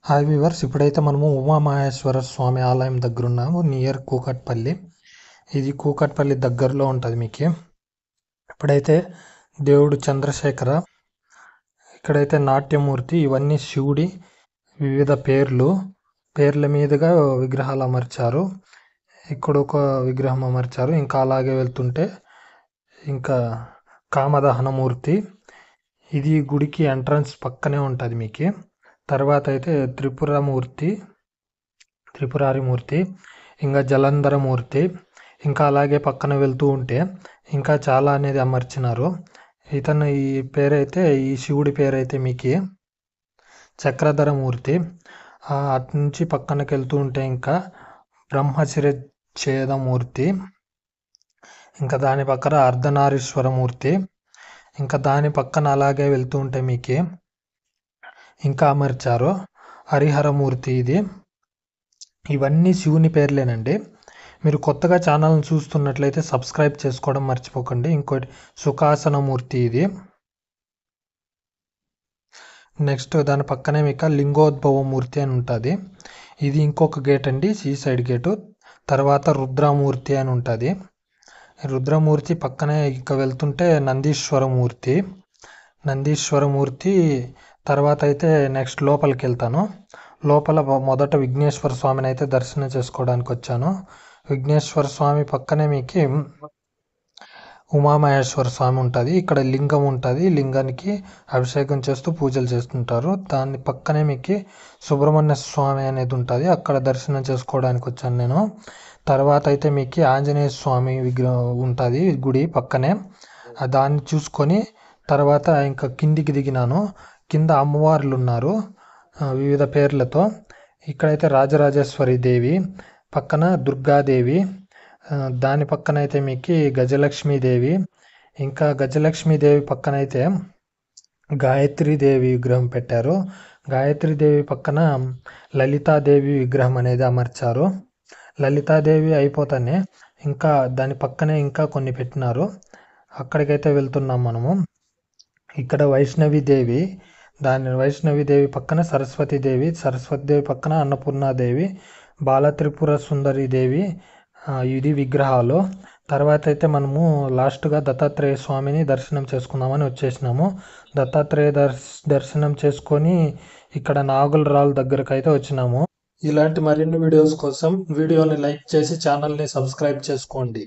Hi viewers, ఇప్పుడైతే మనము ఉమామహేశ్వర స్వామి ఆలయం దగ్గర ఉన్నాము. నియర్ కూకట్పల్లి. ఇది కూకట్పల్లి దగ్గరలో ఉంటుంది మీకు. ఇప్పుడైతే దేవుడు చంద్రశేఖర, ఇక్కడైతే నాట్యమూర్తి, ఇవన్నీ శివుడి వివిధ పేర్ల మీదుగా విగ్రహాలు అమర్చారు. ఇక్కడ ఒక విగ్రహం అమర్చారు. ఇంకా అలాగే వెళ్తుంటే ఇంకా కామదహనమూర్తి, ఇది గుడికి ఎంట్రన్స్ పక్కనే ఉంటుంది మీకు. తర్వాత అయితే త్రిపురారిమూర్తి, ఇంకా జలంధరమూర్తి, ఇంకా అలాగే పక్కన వెళ్తూ ఉంటే ఇంకా చాలా అనేది అమర్చినారు. ఈ పేరైతే, ఈ శివుడి పేరైతే మీకు చక్రధరమూర్తి. అటు నుంచి పక్కనకి వెళ్తూ ఉంటే ఇంకా బ్రహ్మశిరఛేదమూర్తి, ఇంకా దాని పక్కన అర్ధనారీశ్వరమూర్తి, ఇంకా దాని పక్కన అలాగే వెళ్తూ ఉంటే మీకు ఇంకా అమర్చారు హరిహరమూర్తి. ఇవన్నీ శివుని పేర్లేనండి. మీరు కొత్తగా ఛానల్ని చూస్తున్నట్లయితే సబ్స్క్రైబ్ చేసుకోవడం మర్చిపోకండి. ఇంకోటి సుఖాసనమూర్తి, ఇది నెక్స్ట్. దాని పక్కనే మీకు లింగోద్భవమూర్తి అని ఉంటుంది. ఇది ఇంకొక గేట్ అండి, సైడ్ గేటు. తర్వాత రుద్రమూర్తి అని ఉంటుంది. రుద్రమూర్తి పక్కనే ఇంకా వెళ్తుంటే నందీశ్వరమూర్తి. తర్వాత అయితే నెక్స్ట్ లోపలికి వెళ్తాను. లోపల మొదట విఘ్నేశ్వర స్వామిని అయితే దర్శనం చేసుకోవడానికి వచ్చాను. విఘ్నేశ్వర స్వామి పక్కనే మీకు ఉమామహేశ్వర స్వామి ఉంటుంది. ఇక్కడ లింగం ఉంటుంది. లింగానికి అభిషేకం చేస్తూ పూజలు చేస్తుంటారు. దాని పక్కనే మీకు సుబ్రహ్మణ్య స్వామి అనేది ఉంటుంది. అక్కడ దర్శనం చేసుకోవడానికి వచ్చాను నేను. తర్వాత అయితే మీకు ఆంజనేయ స్వామి విగ్రహం ఉంటుంది గుడి పక్కనే. దాన్ని చూసుకొని తర్వాత ఇంకా కిందికి దిగినాను. కింద అమ్మవార్లు ఉన్నారు వివిధ పేర్లతో. ఇక్కడైతే రాజరాజేశ్వరి దేవి, పక్కన దుర్గాదేవి, దాని పక్కన అయితే మీకు గజలక్ష్మీదేవి, ఇంకా గజలక్ష్మీదేవి పక్కన అయితే గాయత్రీదేవి విగ్రహం పెట్టారు. గాయత్రీదేవి పక్కన లలితాదేవి విగ్రహం అనేది అమర్చారు. లలితాదేవి అయిపోతానే ఇంకా దాని పక్కనే ఇంకా కొన్ని పెట్టినారు. అక్కడికైతే వెళ్తున్నాం మనము. ఇక్కడ వైష్ణవిదేవి పక్కన సరస్వతీదేవి పక్కన అన్నపూర్ణాదేవి, బాలత్రిపుర సుందరీదేవి, ఇది విగ్రహాలు. తర్వాత అయితే మనము లాస్ట్గా దత్తాత్రేయ స్వామిని దర్శనం చేసుకుందామని వచ్చేసినాము. దత్తాత్రేయ దర్శనం చేసుకొని ఇక్కడ నాగుల రాళ్ళ దగ్గరకు అయితే వచ్చినాము. ఇలాంటి మరిన్ని వీడియోస్ కోసం వీడియోని లైక్ చేసి ఛానల్ని సబ్స్క్రైబ్ చేసుకోండి.